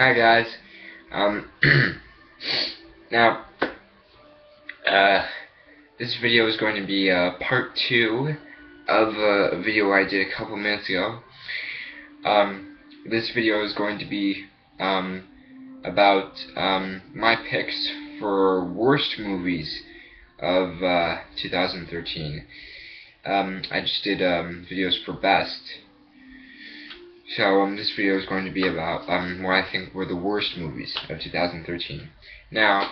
Hi guys. Um, now, this video is going to be part 2 of a video I did a couple minutes ago. This video is going to be about my picks for worst movies of 2013. I just did videos for best. So this video is going to be about what I think were the worst movies of 2013. Now,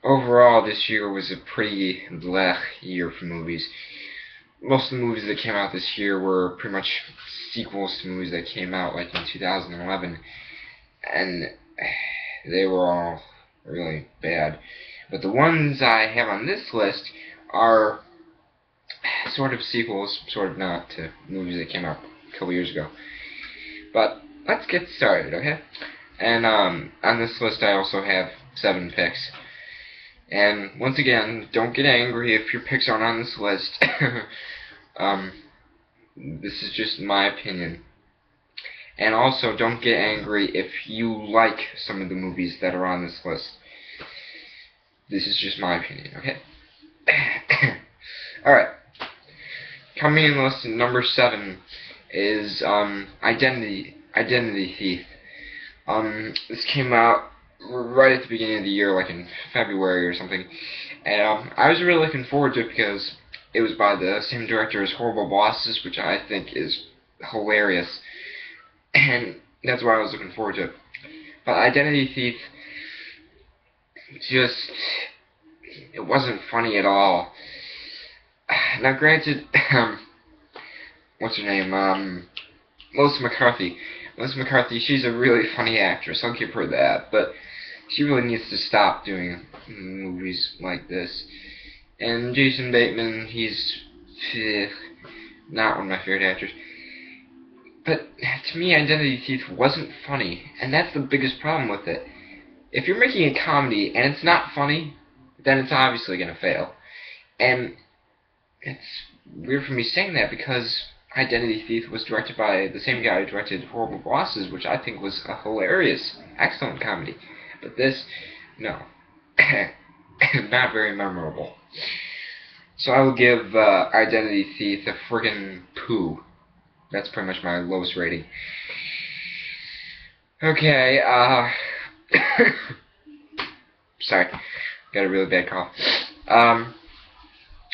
overall, this year was a pretty blech year for movies. Most of the movies that came out this year were pretty much sequels to movies that came out like in 2011, and they were all really bad. But the ones I have on this list are sort of sequels, sort of not, to movies that came out a couple years ago. But let's get started, okay? And on this list I also have 7 picks. And once again, don't get angry if your picks aren't on this list. This is just my opinion. And also, don't get angry if you like some of the movies that are on this list. This is just my opinion, okay? Alright. Coming in the list at number 7 is Identity Thief. This came out right at the beginning of the year, like in February or something, and I was really looking forward to it because it was by the same director as Horrible Bosses, which I think is hilarious, and that's why I was looking forward to it. But Identity Thief, it wasn't funny at all. Now granted, what's her name, Melissa McCarthy. Melissa McCarthy, she's a really funny actress, I'll give her that, but she really needs to stop doing movies like this. And Jason Bateman, he's not one of my favorite actors. But to me, Identity Thief wasn't funny, and that's the biggest problem with it. If you're making a comedy and it's not funny, then it's obviously going to fail. And it's weird for me saying that because Identity Thief was directed by the same guy who directed Horrible Bosses, which I think was a hilarious, excellent comedy. But this, no. Not very memorable. So I will give Identity Thief a friggin' poo. That's pretty much my lowest rating. Okay, sorry. Got a really bad cough.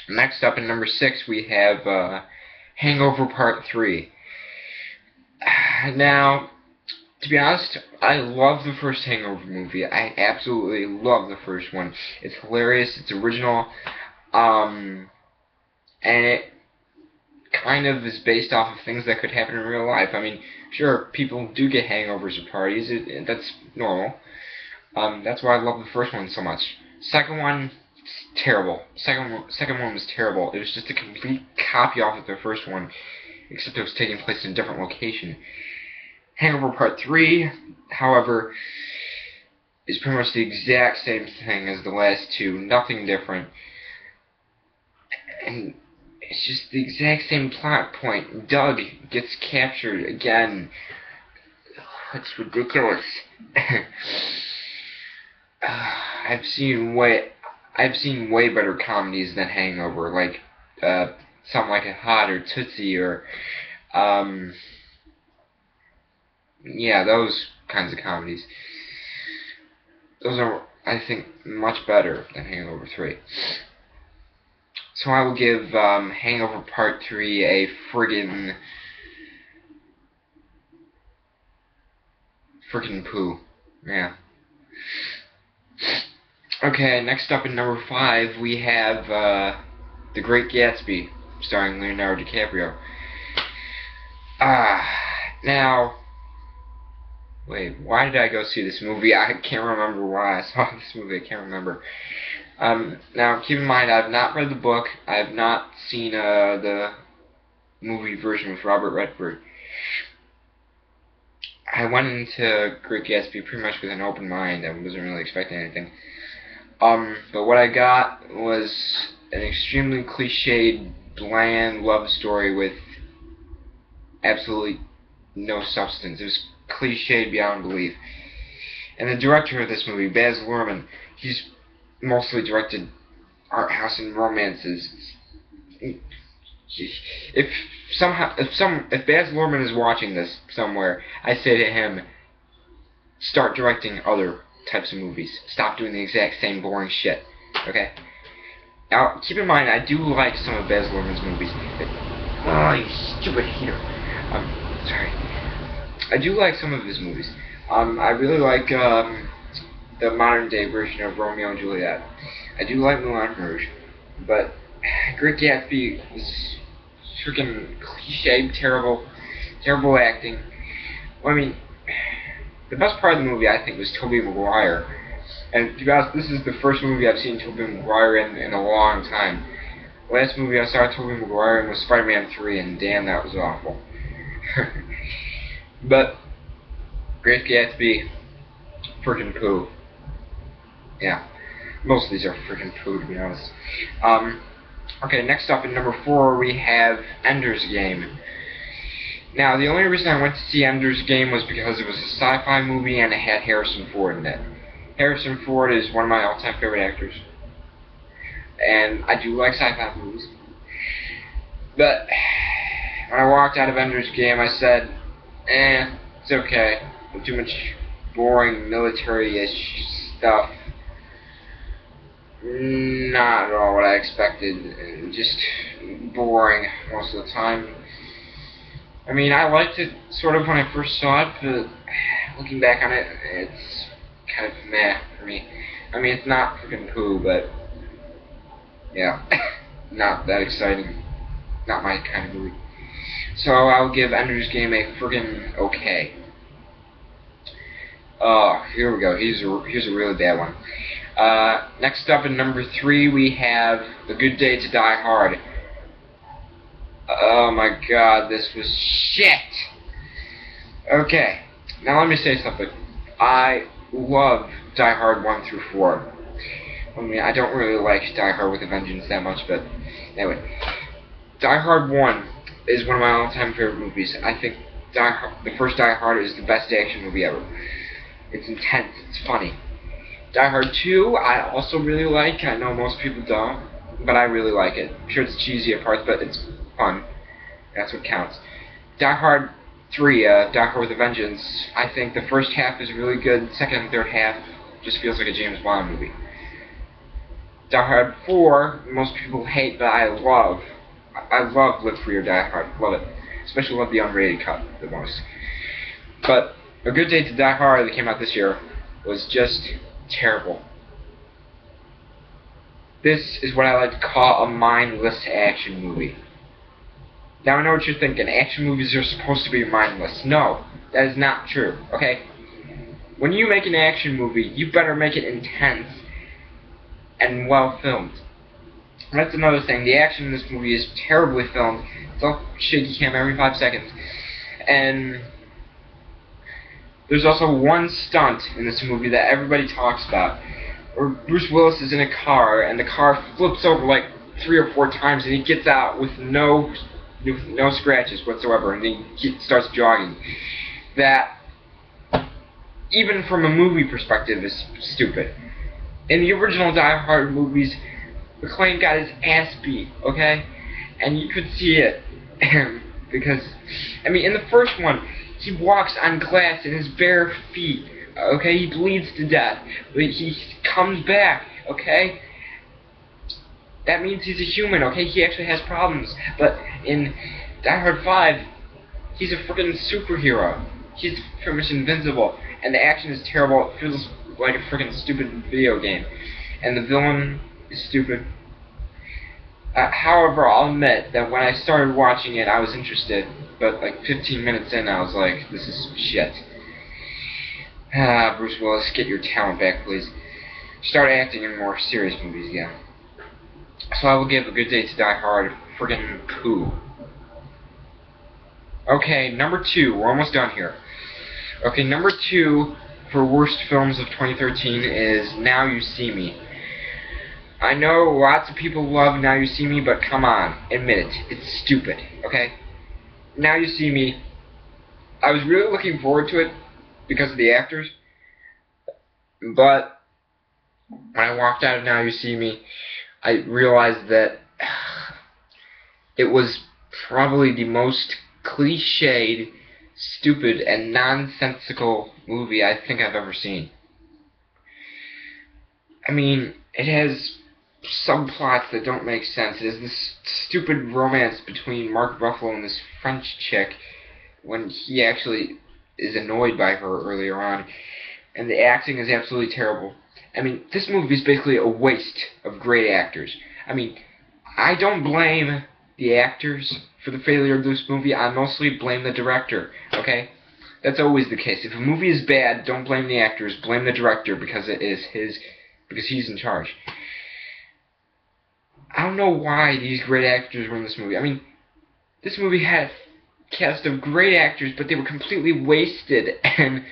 Next up in number 6 we have Hangover Part 3. Now, to be honest, I love the first Hangover movie. I absolutely love the first one. It's hilarious, it's original, and it kind of is based off of things that could happen in real life. I mean, sure, people do get hangovers at parties. That's normal. That's why I love the first one so much. Second one, terrible. Second one was terrible. It was just a complete copy off of the first one, except it was taking place in a different location. Hangover Part 3, however, is pretty much the exact same thing as the last two, nothing different. And it's just the exact same plot point. Doug gets captured again. It's ridiculous. I've seen way better comedies than Hangover, like something like a Hot or Tootsie or yeah, those kinds of comedies. Those are, I think, much better than Hangover 3. So I will give Hangover Part 3 a friggin' poo. Yeah. Okay, next up in number 5 we have The Great Gatsby, starring Leonardo DiCaprio. Now, wait, why did I go see this movie? I can't remember why I saw this movie. I can't remember. Now, keep in mind, I've not read the book. I have not seen the movie version with Robert Redford. I went into Great Gatsby pretty much with an open mind. I wasn't really expecting anything. But what I got was an extremely cliched, bland love story with absolutely no substance. It was cliched beyond belief. And the director of this movie, Baz Luhrmann, he's mostly directed art house and romances. If Baz Luhrmann is watching this somewhere, I say to him, start directing other types of movies. Stop doing the exact same boring shit. Okay? Now, keep in mind, I do like some of Baz Luhrmann's movies. Oh, you stupid hater. Sorry. I do like some of his movies. I really like the modern day version of Romeo and Juliet. I do like Moulin Rouge, but Great Gatsby was freaking cliche, terrible acting. Well, I mean, the best part of the movie, I think, was Tobey Maguire. And to be honest, this is the first movie I've seen Tobey Maguire in a long time. The last movie I saw Tobey Maguire in was Spider-Man 3, and damn, that was awful. But Great Gatsby, freaking poo. Yeah, most of these are freaking poo, to be honest. Okay, next up in number 4 we have Ender's Game. Now, the only reason I went to see Ender's Game was because it was a sci-fi movie and it had Harrison Ford in it. Harrison Ford is one of my all-time favorite actors. And I do like sci-fi movies. But when I walked out of Ender's Game, I said, it's okay. Too much boring military-ish stuff. Not at all what I expected. Just boring most of the time. I mean, I liked it sort of when I first saw it, but looking back on it, it's kind of meh for me. I mean, it's not freaking poo, but yeah, not that exciting. Not my kind of movie. So I'll give Ender's Game a friggin' okay. Oh, here we go. Here's a really bad one. Next up in number 3 we have A Good Day to Die Hard. Oh my god, this was shit! Okay, now let me say something. I love Die Hard 1 through 4. I mean, I don't really like Die Hard with a Vengeance that much, but anyway. Die Hard 1 is one of my all-time favorite movies. I think the first Die Hard is the best action movie ever. It's intense, it's funny. Die Hard 2, I also really like. I know most people don't, but I really like it. I'm sure it's cheesy at parts, but it's fun. That's what counts. Die Hard 3, Die Hard with a Vengeance, I think the first half is really good. The second and third half just feels like a James Bond movie. Die Hard 4, most people hate, but I love Live Free or Die Hard. Love it. Especially love the unrated cut the most. But A Good Day to Die Hard that came out this year was just terrible. This is what I like to call a mindless action movie. Now I know what you're thinking. Action movies are supposed to be mindless. No, that is not true. Okay? When you make an action movie, you better make it intense and well filmed. That's another thing. The action in this movie is terribly filmed. It's all shaky cam every 5 seconds. And there's also one stunt in this movie that everybody talks about, where Bruce Willis is in a car and the car flips over like 3 or 4 times and he gets out with no scratches whatsoever, and he starts jogging. That, even from a movie perspective, is stupid. In the original Die Hard movies, McClane got his ass beat, okay? And you could see it. Because, I mean, in the first one, he walks on glass in his bare feet, okay? He bleeds to death, but he comes back, okay? That means he's a human, okay? He actually has problems. But in Die Hard 5, he's a freaking superhero. He's pretty much invincible. And the action is terrible. It feels like a freaking stupid video game. And the villain is stupid. However, I'll admit that when I started watching it, I was interested. But like 15 minutes in, I was like, this is shit. Bruce Willis, get your talent back, please. Start acting in more serious movies again. So I will give A Good Day to Die Hard friggin' poo. Okay, number 2. We're almost done here. Okay, number 2 for worst films of 2013 is Now You See Me. I know lots of people love Now You See Me, but come on, admit it. It's stupid, okay? Now You See Me, I was really looking forward to it because of the actors. But when I walked out of Now You See Me, I realized that it was probably the most cliched, stupid, and nonsensical movie I think I've ever seen. I mean, it has subplots that don't make sense. It has this stupid romance between Mark Ruffalo and this French chick when he actually is annoyed by her earlier on. And the acting is absolutely terrible. I mean, this movie is basically a waste of great actors. I mean, I don't blame the actors for the failure of this movie. I mostly blame the director, okay? That's always the case. If a movie is bad, don't blame the actors, blame the director because he's in charge. I don't know why these great actors were in this movie. I mean, this movie had a cast of great actors, but they were completely wasted and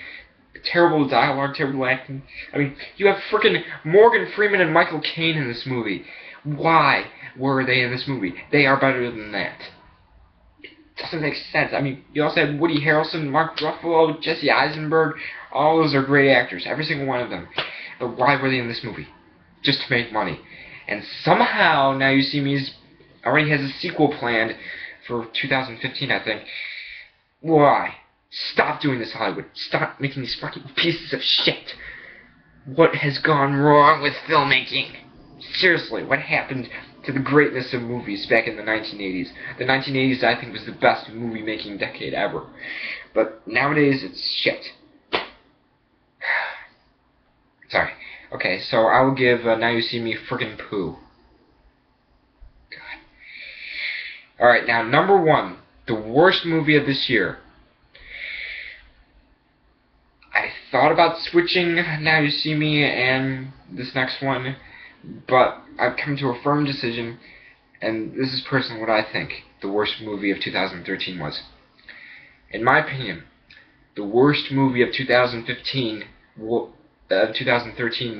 terrible dialogue, terrible acting. I mean, you have frickin' Morgan Freeman and Michael Caine in this movie. Why were they in this movie? They are better than that. It doesn't make sense. I mean, you also had Woody Harrelson, Mark Ruffalo, Jesse Eisenberg. All those are great actors, every single one of them. But why were they in this movie? Just to make money. And somehow, Now You See Me already has a sequel planned for 2015, I think. Why? Stop doing this, Hollywood. Stop making these fucking pieces of shit. What has gone wrong with filmmaking? Seriously, what happened to the greatness of movies back in the 1980s? The 1980s, I think, was the best movie-making decade ever. But nowadays, it's shit. Sorry. Okay, so I will give Now You See Me frickin' poo. God. Alright, now, number one. The worst movie of this year. I thought about switching Now You See Me and this next one, but I've come to a firm decision, and this is personally what I think the worst movie of 2013 was. In my opinion, the worst movie of 2013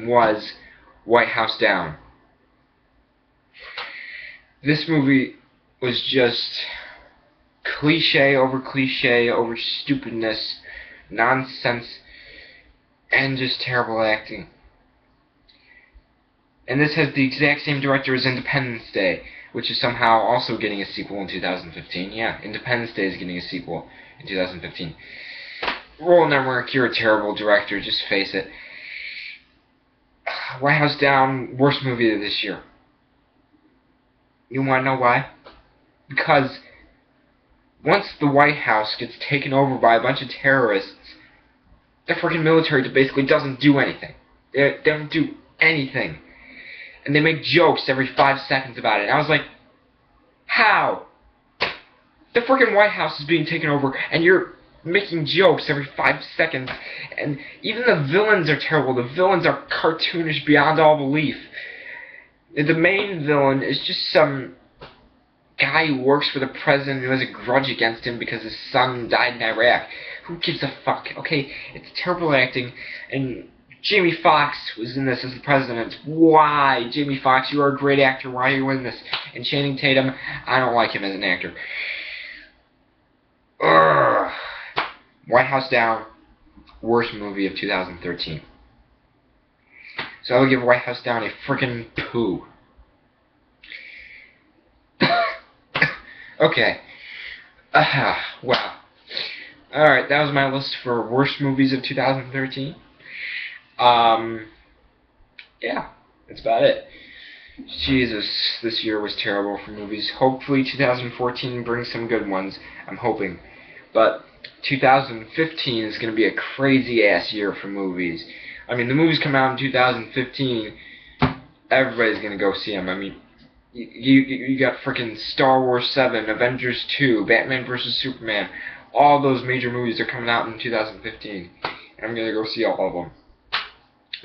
was White House Down. This movie was just cliche over stupidness, nonsense, and just terrible acting. And this has the exact same director as Independence Day, which is somehow also getting a sequel in 2015. Yeah, Independence Day is getting a sequel in 2015. Roland Emmerich, you're a terrible director, just face it. White House Down, worst movie of this year. You want to know why? Because once the White House gets taken over by a bunch of terrorists, the freaking military basically doesn't do anything. They don't do anything. And they make jokes every 5 seconds about it. And I was like, how? The freaking White House is being taken over, and you're making jokes every 5 seconds. And even the villains are terrible. The villains are cartoonish beyond all belief. The main villain is just some guy who works for the president who has a grudge against him because his son died in Iraq. Who gives a fuck? Okay, it's terrible acting, and Jamie Foxx was in this as the president. Why? Jamie Foxx, you are a great actor. Why are you in this? And Channing Tatum, I don't like him as an actor. Ugh. White House Down, worst movie of 2013. So I will give White House Down a frickin' poo. Okay. Wow. Alright, that was my list for worst movies of 2013. Yeah, that's about it. Jesus, this year was terrible for movies. Hopefully 2014 brings some good ones. I'm hoping. But 2015 is going to be a crazy-ass year for movies. I mean, the movies come out in 2015, everybody's going to go see them. I mean, you got frickin' Star Wars 7, Avengers 2, Batman vs. Superman. All those major movies are coming out in 2015. And I'm going to go see all of them.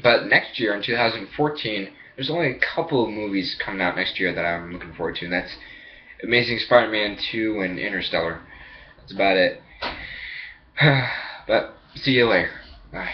But next year, in 2014, there's only a couple of movies coming out next year that I'm looking forward to. And that's Amazing Spider-Man 2 and Interstellar. That's about it. But see you later. Bye.